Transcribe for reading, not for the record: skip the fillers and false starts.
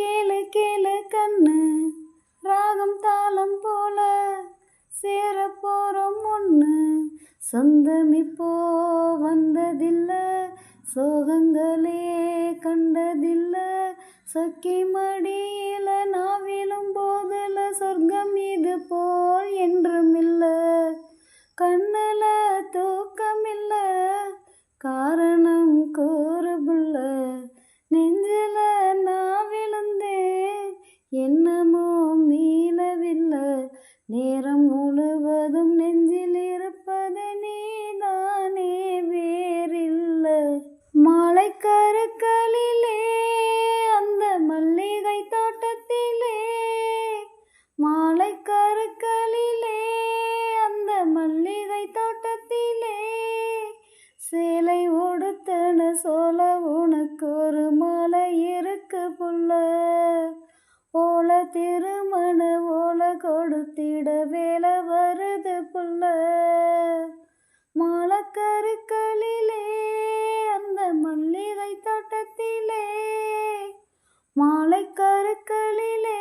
கேளு கேளு கண்ணு ராகம் தாளம் போல சேர போறோம் ஒன்று. சொந்தம் இப்போ வந்ததில்ல, சோகங்களே கண்டதில்ல. சக்கி மடியில நான் விழும் போதுல சொர்க்கம் இது போல் என்றுமில்ல. கண்ணுல தூக்கமில்ல, காரணம் கூறுபுள்ள. நெஞ்சில நான் விழுந்தேன், என்னமோ மீளவில்லை. நேரம் முழுவதும் நெஞ்சில் இருப்பது நீதானே, வேறில்லை. மாலை கருக்களிலே அந்த மல்லிகை தோட்டத்திலே, மாலை கருக்களிலே அந்த மல்லிகை தோட்டத்திலே. சேலை உடுத்தன சோல உனக்கு ஒரு மாலை இருக்கு புள்ள. ஓல திருமண ஓல கொடுத்திட வேலை வருது புள்ள. மாலக்கருக்களிலே அந்த மல்லிகை தோட்டத்திலே, மாலை கருக்களிலே